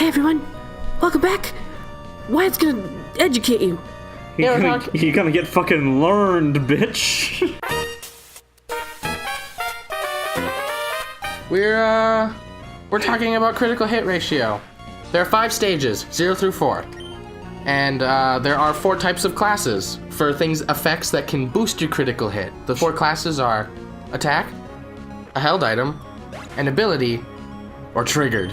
everyone, welcome back. Wyatt's gonna educate you. You're gonna get fucking learned, bitch. We're talking about critical hit ratio. There are 5 stages, 0 through 4. And there are 4 types of classes for effects that can boost your critical hit. The 4 classes are attack, a held item, an ability, or triggered.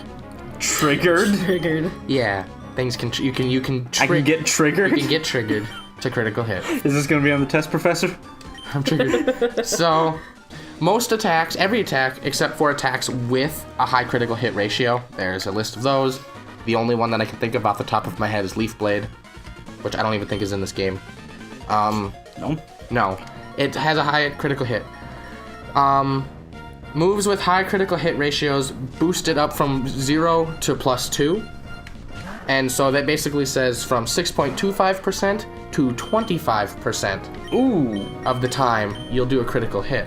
Triggered? Triggered. Yeah, things can you can I can get triggered? You can get triggered to critical hit. Is this gonna be on the test, Professor? I'm triggered. So, most attacks, every attack except for attacks with a high critical hit ratio, there's a list of those. The only one that I can think of off the top of my head is Leaf Blade, which I don't even think is in this game. No. It has a high critical hit. Moves with high critical hit ratios boosted up from 0 to +2. And so that basically says from 6.25% to 25% of the time you'll do a critical hit.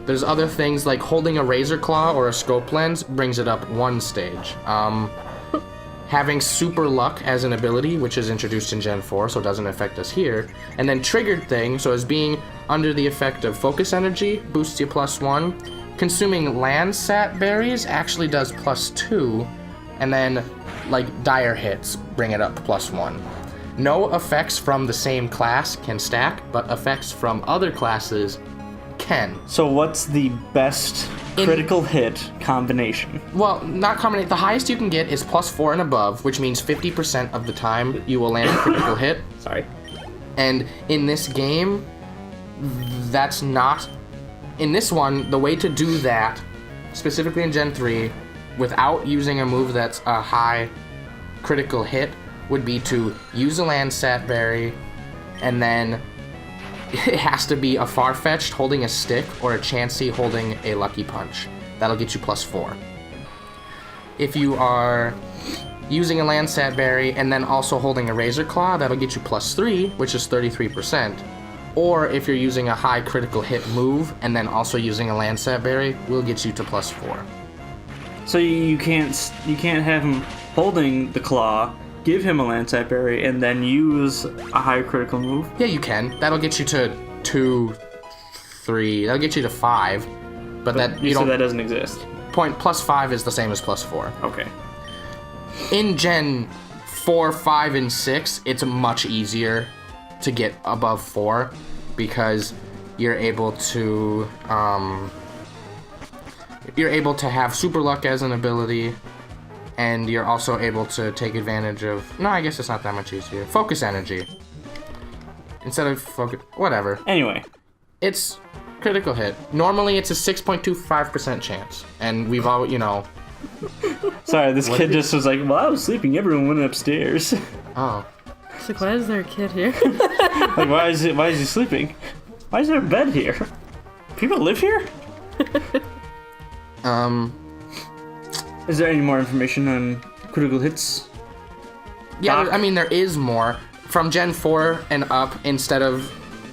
There's other things like holding a razor claw or a scope lens brings it up 1 stage. Having super luck as an ability, which is introduced in Gen 4, so it doesn't affect us here. And then triggered thing, so as being under the effect of focus energy, boosts you +1. Consuming Landsat berries actually does +2. And then, like, dire hits bring it up +1. No effects from the same class can stack, but effects from other classes can. So what's the best critical hit combination? Well, not combination. The highest you can get is +4 and above, which means 50% of the time you will land a critical hit. Sorry. And in this game, that's not... In this one, the way to do that, specifically in Gen 3, without using a move that's a high critical hit, would be to use a Landsat berry, and then it has to be a Farfetch'd holding a stick or a Chansey holding a Lucky Punch. That'll get you +4. If you are using a Landsat berry and then also holding a Razor Claw, that'll get you +3, which is 33%. Or if you're using a high critical hit move and then also using a Landsat berry, will get you to +4. So you can't have him holding the claw, give him a Landsat berry, and then use a high critical move? Yeah, you can. That'll get you to 2, 3. That'll get you to 5. But that you so don't. that doesn't exist. +5 is the same as +4. Okay. In Gen 4, 5, and 6, it's much easier to get above 4 because you're able to have super luck as an ability. And you're also able to take advantage of... No, I guess it's not that much easier. Focus energy. Instead of focus... Whatever. Anyway. It's critical hit. Normally, it's a 6.25% chance. And we've all, Sorry, this kid just was like, well, I was sleeping. Everyone went upstairs. Oh. It's like, why is there a kid here? Like, why is he sleeping? Why is there a bed here? People live here? Is there any more information on critical hits? Yeah, Doc? I mean, there is more. From Gen 4 and up, instead of...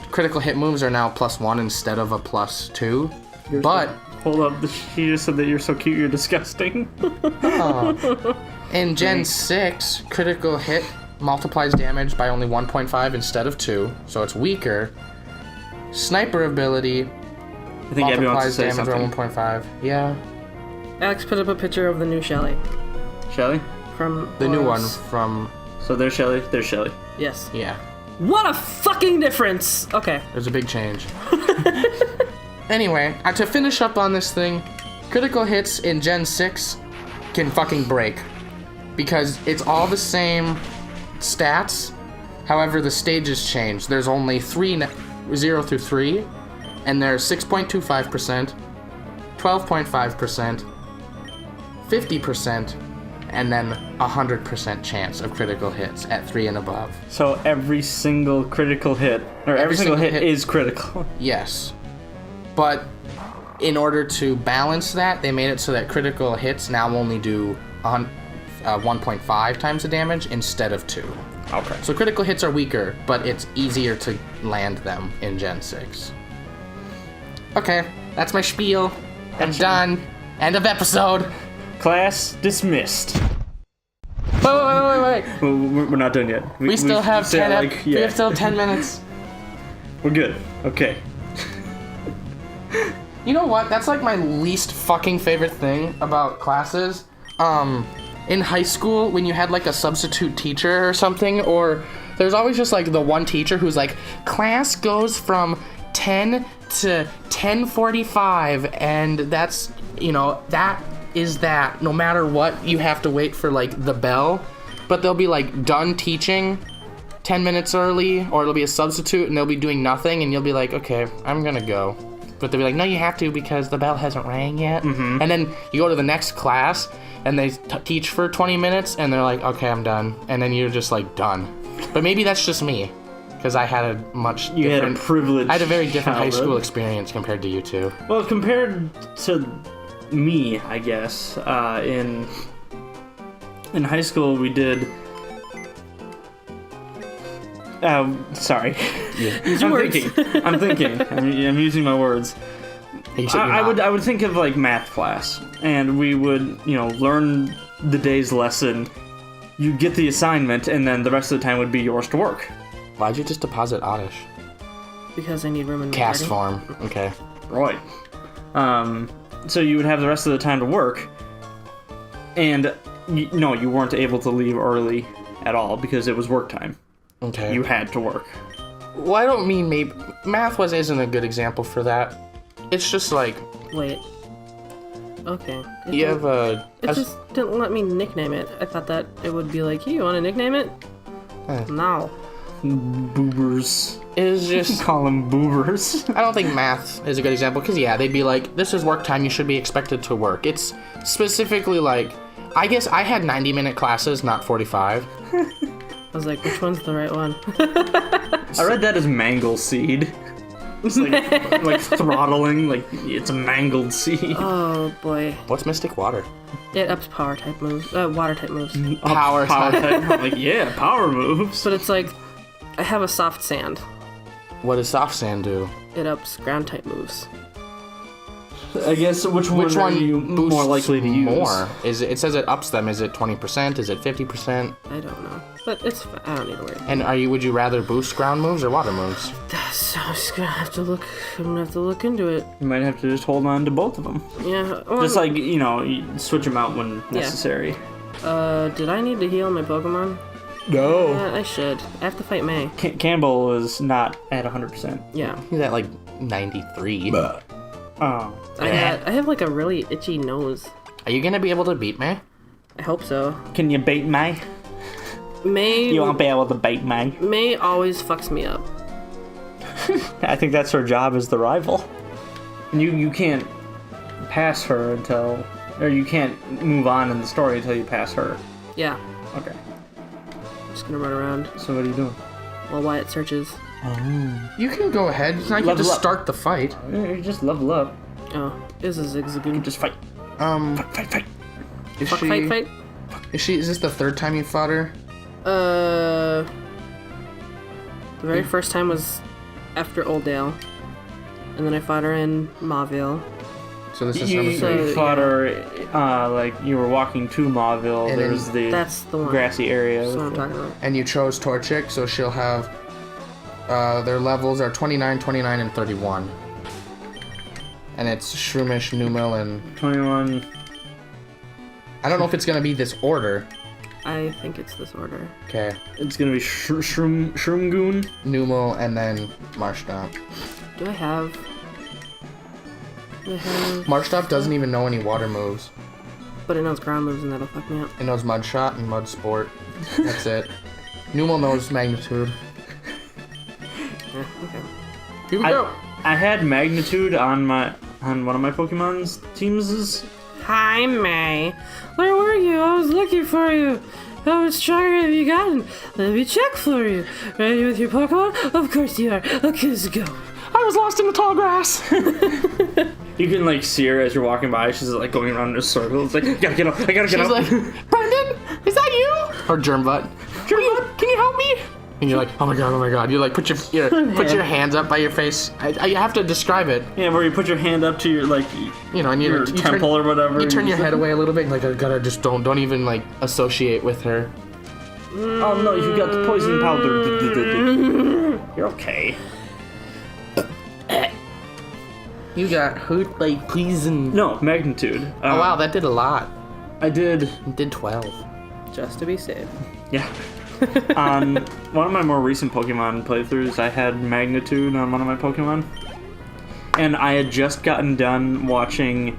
Critical hit moves are now +1 instead of a +2. But... Hold up, she just said that you're so cute, you're disgusting. In Gen 6, critical hit multiplies damage by only 1.5 instead of 2, so it's weaker. Sniper ability I think Abby wants to multiplies say damage something. by 1.5. Yeah. Alex put up a picture of the new Shelly. Shelly? From The new one Oz. from... So there's Shelly, there's Shelly. Yes. Yeah. What a fucking difference! Okay. There's a big change. Anyway, to finish up on this thing, critical hits in Gen 6 can fucking break. Because it's all the same stats, however the stages change. There's only 0 through 3, and they're 6.25%, 12.5%, 50%, and then 100% chance of critical hits at 3 and above. So every single critical hit, or every single hit is critical. Yes. But in order to balance that, they made it so that critical hits now only do 1.5 times the damage instead of 2. Okay. So critical hits are weaker, but it's easier to land them in Gen 6. Okay, that's my spiel. I'm done. End of episode. Class dismissed. Wait. We're not done yet. We still have say 10. like, We yeah. have still 10 minutes. We're good. Okay. You know what? That's like my least fucking favorite thing about classes. In high school, when you had like a substitute teacher or something, or there's always just like the one teacher who's like, class goes from 10 to 10:45, and that's, you know, that is that. No matter what, you have to wait for like the bell, but they'll be like done teaching 10 minutes early, or it'll be a substitute and they'll be doing nothing, and you'll be like, okay, I'm gonna go. But they'll be like, no, you have to because the bell hasn't rang yet. Mm-hmm. And then you go to the next class and they teach for 20 minutes and they're like, okay, I'm done. And then you're just like done. But maybe that's just me, because I had a much You different... had a privileged I had a very different high childhood. school experience compared to you two. Well, compared to me, I guess, in high school we did. Sorry. Use your words. I'm thinking. I'm using my words. You said you're not. I would think of like math class, and we would, learn the day's lesson. You'd get the assignment, and then the rest of the time would be yours to work. Why'd you just deposit Oddish? Because I need room in my Cast party. form. Okay. Right. So you would have the rest of the time to work, and you weren't able to leave early at all because it was work time. Okay. You had to work. Well, I don't mean maybe... Math isn't a good example for that. It's just like... Wait. Okay. You have a... It just didn't let me nickname it. I thought that it would be like, hey, you want to nickname it? No. Boobers. It's just... Call them boobers. I don't think math is a good example, because yeah, they'd be like, this is work time, you should be expected to work. It's specifically like... I guess I had 90-minute classes, not 45. I was like, which one's the right one? I read that as mangle seed. It's like throttling, like it's a mangled seed. Oh boy. What's Mystic Water? It ups power type moves. Water type moves. Power type. I'm like, yeah, power moves. But it's like, I have a soft sand. What does Soft Sand do? It ups ground type moves. I guess which one are you boosts more likely to use? more? It says it ups them. Is it 20%? Is it 50%? I don't know. But I don't need to worry. And would you rather boost ground moves or water moves? So I'm just gonna have to look. I'm gonna have to look into it. You might have to just hold on to both of them. Yeah. Well, Just like, you switch them out when necessary. Did I need to heal my Pokemon? No. I should. I have to fight May. Campbell is not at 100%. Yeah. He's at like 93. Oh. I have like a really itchy nose. Are you gonna be able to beat me? I hope so. Can you bait May? May. You won't be able to bait May. May always fucks me up. I think that's her job as the rival. And you can't pass her or you can't move on in the story until you pass her. Yeah. Okay. I'm just gonna run around So what are you doing? while Wyatt searches. You can go ahead. It's not like you just start the fight. You just level up. Oh, is a Zigzagoon. Just fight. Fight. Is Fuck, she? fight. Is this the third time you fought her? The very first time was after Oldale, and then I fought her in Mauville. So this is number 3. You fought her, like you were walking to Mauville. And There's the That's the one. grassy area. That's what I'm talking about. And you chose Torchic, so she'll have... their levels are 29, 29, and 31. And it's Shroomish, Numel, and... 21. I don't know if it's going to be this order. I think it's this order. Okay. It's gonna be Shroomgoon. Numel, and then Marshtomp. Do I have... Do I have... Marshtomp doesn't even know any water moves. But it knows ground moves and that'll fuck me up. It knows Mud Shot and Mud Sport. That's it. Numel knows Magnitude. Yeah, okay. Here we go. I had Magnitude on one of my Pokemon's teams. Hi, May. Where were you? I was looking for you. How much stronger have you gotten? Let me check for you. Ready with your Pokemon? Of course you are. Okay, let's go. I was lost in the tall grass. You can like see her as you're walking by. She's like going around in a circle. It's like, I gotta get up. She's like, Brendan, is that you? Or Germbutt. Germbutt, can you help me? And you're like, oh my god. You like put your hands up by your face. I have to describe it. Yeah, where you put your hand up to your like, And your temple or whatever. You turn your head away a little bit, and like I gotta just don't even like associate with her. Oh no, you got the poison powder. You're okay. You got hurt by poison. No, magnitude. Oh wow, that did a lot. I did. It did 12. Just to be safe. Yeah. On one of my more recent Pokemon playthroughs, I had magnitude on one of my Pokemon. And I had just gotten done watching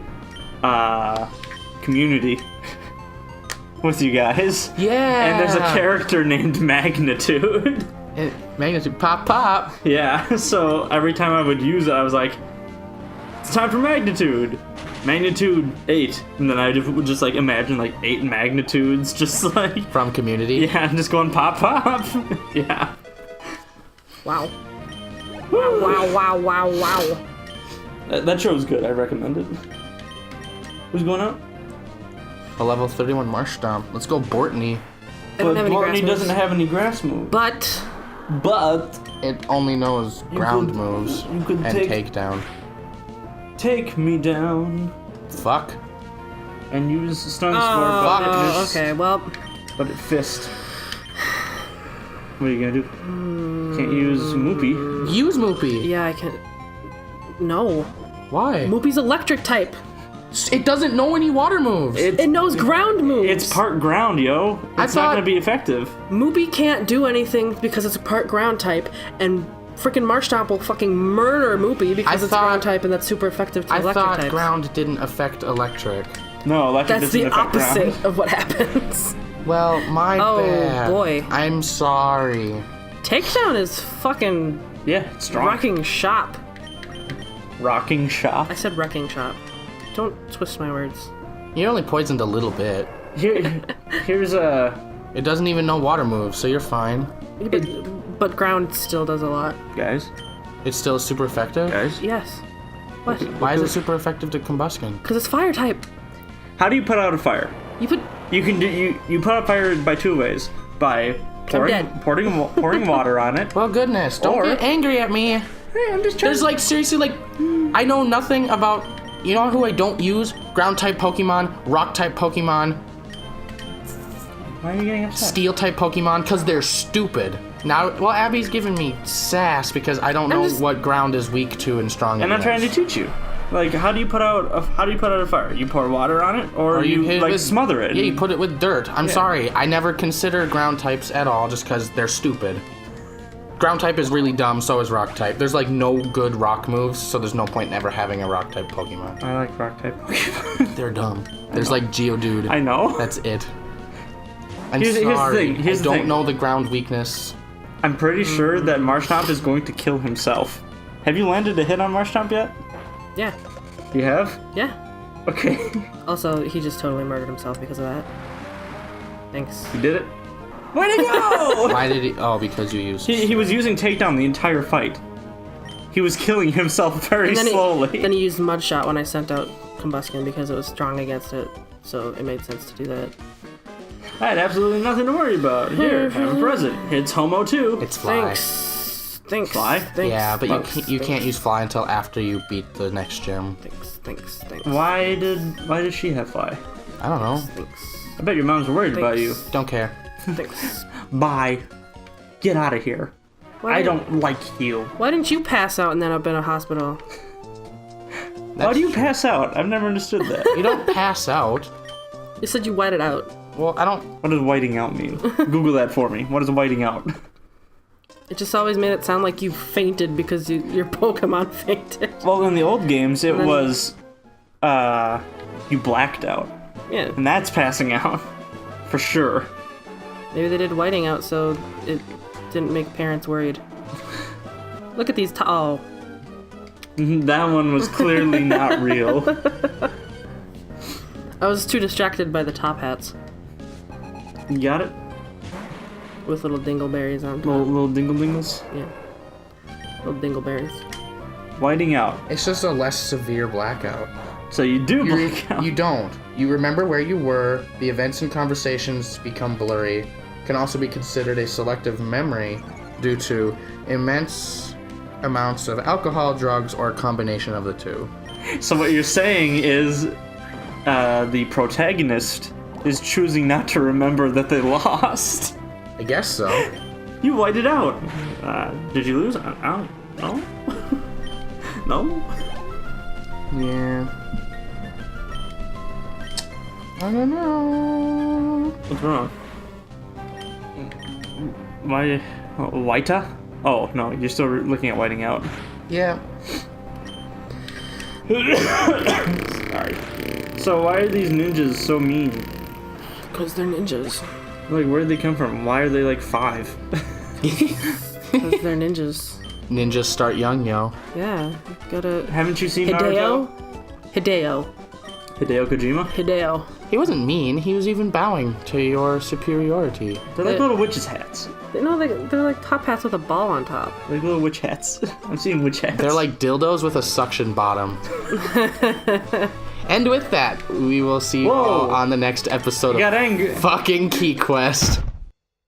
Community with you guys. Yeah. And there's a character named Magnitude. Magnitude pop. Yeah, so every time I would use it, I was like, it's time for Magnitude. Magnitude 8. And then I would just like imagine like 8 magnitudes just like... From Community? Yeah, just going pop. Yeah. Wow. Wow. That show was good. I recommend it. Who's going out? A level 31 Marshtomp. Let's go Bortney. But Bortney doesn't have any grass moves. But it only knows ground moves you could and takedown. Take me down. Fuck. And use Stun Spore. Oh, okay, well. But it fist. What are you gonna do? Can't use Moopy. Use Moopy. Yeah, I can. No. Why? Moopy's electric type. It doesn't know any water moves. It knows ground moves. It's part ground, yo. It's not gonna be effective. Moopy can't do anything because it's a part ground type, and freaking Marshtomp will fucking murder Moopy because it's ground type, and that's super effective to electric types. I thought ground didn't affect electric. No, electric That's doesn't the affect ground. opposite of what happens. Well, my bad. Oh boy. I'm sorry. Takedown is fucking Yeah, it's strong. wrecking shop. Rocking shop. I said wrecking shop. Don't twist my words. You only poisoned a little bit. Here's a... It doesn't even know water moves, so you're fine. But ground still does a lot. Guys. It's still super effective? Guys. Yes. What? Why is it super effective to Combustion? Because it's fire type. How do you put out a fire? You put... You can do you put out fire by 2 ways. By pouring water on it. Well, goodness, don't get angry at me. Hey, I'm just trying. There's like, seriously, like, I know nothing about, you know who I don't use? Ground type Pokemon, rock type Pokemon, Why are you getting upset? steel type Pokemon, because they're stupid. Now, well, Abby's giving me sass because I don't know what ground is weak to and strong And I'm against. trying to teach you. Like, how do you put out a fire? You pour water on it, or you hit it like with, smother it? Yeah, you put it with dirt. I'm sorry, I never consider ground types at all just because they're stupid. Ground type is really dumb, so is rock type. There's like no good rock moves, so there's no point in ever having a rock type Pokemon. I like rock type Pokemon. They're dumb. There's like Geodude. I know. That's it. I'm Here's the sorry. thing, here's I the don't thing. know the ground weakness. I'm pretty sure that Marshtomp is going to kill himself. Have you landed a hit on Marshtomp yet? Yeah. You have? Yeah. Okay. Also, he just totally murdered himself because of that. Thanks. You did it? Way to go! Why did he? Oh, because you used. He was using takedown the entire fight. He was killing himself very slowly. Then he used Mud Shot when I sent out Combustion because it was strong against it, so it made sense to do that. I had absolutely nothing to worry about. Here, have a present. It's Homo too. It's Fly. Thanks. Fly? Thanks. Yeah, but you can't use Fly until after you beat the next gym. Thanks. Why did she have Fly? I don't know. Thanks. I bet your mom's worried about you. Don't care. Thanks. Bye. Get out of here. I don't like you. Why didn't you pass out and then up in a hospital? Why do you pass out? I've never understood that. You don't pass out. You said you whited out. Well, I don't. What does whiting out mean? Google that for me. What is whiting out? It just always made it sound like you fainted because your Pokemon fainted. Well, in the old games, it was, you blacked out. Yeah. And that's passing out. For sure. Maybe they did whiting out so it didn't make parents worried. Look at these oh. That one was clearly not real. I was too distracted by the top hats You got it? with little dingleberries on top. Little dingle dingles? Yeah. Little dingleberries. Whiting out. It's just a less severe blackout. So you do black out. You don't. You remember where you were. The events and conversations become blurry. can also be considered a selective memory due to immense amounts of alcohol, drugs, or a combination of the two. So what you're saying is the protagonist is choosing not to remember that they lost. I guess so. You whited out. Did you lose? I don't know. No? Yeah. I don't know. What's wrong? Why? Whiter? Oh, no, you're still looking at whiting out. Yeah. Sorry. So why are these ninjas so mean? Because they're ninjas. Like, where did they come from? Why are they like 5? Because they're ninjas. Ninjas start young, yo. Yeah. Gotta... Haven't you seen Naruto? Hideo Kojima? He wasn't mean. He was even bowing to your superiority. They're like little witches' hats. No, they're like top hats with a ball on top. Like little witch hats. I'm seeing witch hats. They're like dildos with a suction bottom. And with that, we will see you all on the next episode got of angry. fucking KeyQuest.